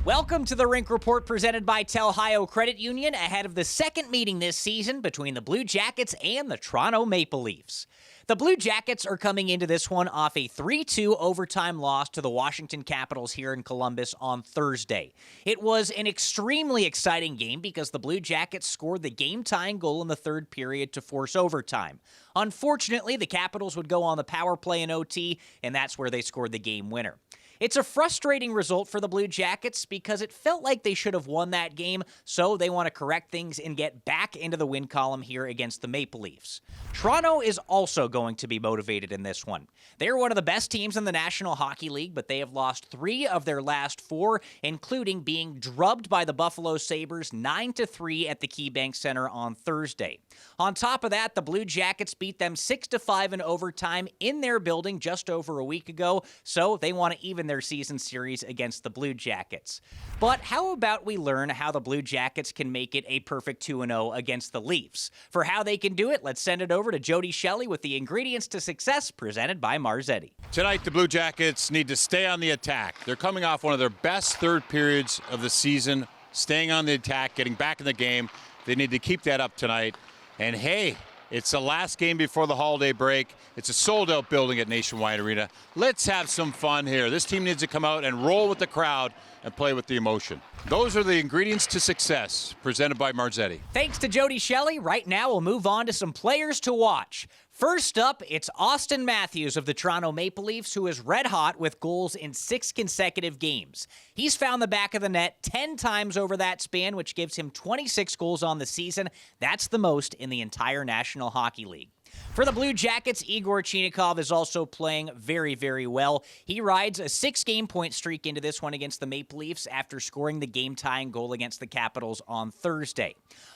Welcome to the Rink Report presented by Telhio Credit Union ahead of the second meeting this season between the Blue Jackets and the Toronto Maple Leafs. The Blue Jackets are coming into this one off a 3-2 overtime loss to the Washington Capitals here in Columbus on Thursday. It was an extremely exciting game because the Blue Jackets scored the game-tying goal in the third period to force overtime. Unfortunately, the Capitals would go on the power play in OT, and that's where they scored the game winner. It's a frustrating result for the Blue Jackets because it felt like they should have won that game, so they want to correct things and get back into the win column here against the Maple Leafs. Toronto is also going to be motivated in this one. They're one of the best teams in the National Hockey League, but they have lost 3 of their last 4, including being drubbed by the Buffalo Sabres 9-3 at the KeyBank Center on Thursday. On top of that, the Blue Jackets beat them 6-5 in overtime in their building just over a week ago, so they want to even their season series against the Blue Jackets. But how about we learn how the Blue Jackets can make it a perfect 2-0 against the Leafs? For how they can do it, let's send it over to Jody Shelley with the ingredients to success presented by Marzetti. Tonight, the Blue Jackets need to stay on the attack. They're coming off one of their best third periods of the season, staying on the attack, getting back in the game. They need to keep that up tonight. And hey, it's the last game before the holiday break. It's a sold-out building at Nationwide Arena. Let's have some fun here. This team needs to come out and roll with the crowd and play with the emotion. Those are the ingredients to success, presented by Marzetti. Thanks to Jody Shelley. Right now, we'll move on to some players to watch. First up, it's Austin Matthews of the Toronto Maple Leafs, who is red hot with goals in 6 consecutive games. He's found the back of the net 10 times over that span, which gives him 26 goals on the season. That's the most in the entire National Hockey League. For the Blue Jackets, Igor Chinakhov is also playing very, very well. He rides a 6-game point streak into this one against the Maple Leafs after scoring the game-tying goal against the Capitals on Thursday.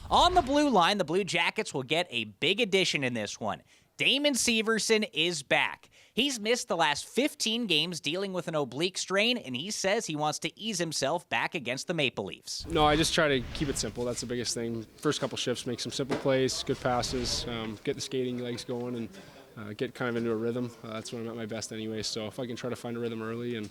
On the blue line, the Blue Jackets will get a big addition in this one. Damon Severson is back. He's missed the last 15 games dealing with an oblique strain, and he says he wants to ease himself back against the Maple Leafs. No, I just try to keep it simple. That's the biggest thing. First couple shifts, make some simple plays, good passes, get the skating legs going, and get kind of into a rhythm. That's when I'm at my best anyway. So if I can try to find a rhythm early and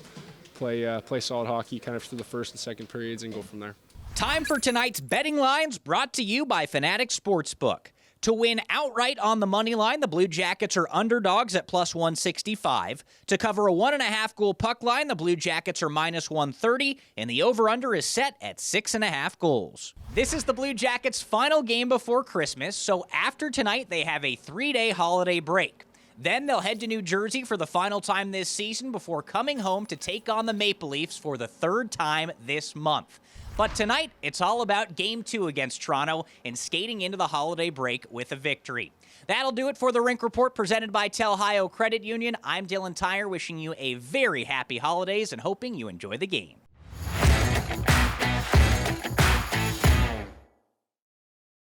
play solid hockey kind of through the first and second periods and go from there. Time for tonight's betting lines, brought to you by Fanatic Sportsbook. To win outright on the money line, the Blue Jackets are underdogs at plus 165. To cover a 1.5 goal puck line, the Blue Jackets are minus 130, and the over-under is set at 6.5 goals. This is the Blue Jackets' final game before Christmas, so after tonight, they have a 3-day holiday break. Then they'll head to New Jersey for the final time this season before coming home to take on the Maple Leafs for the 3rd time this month. But tonight, it's all about Game 2 against Toronto and skating into the holiday break with a victory. That'll do it for the Rink Report presented by Telhio Credit Union. I'm Dylan Tyrer, wishing you a very happy holidays and hoping you enjoy the game.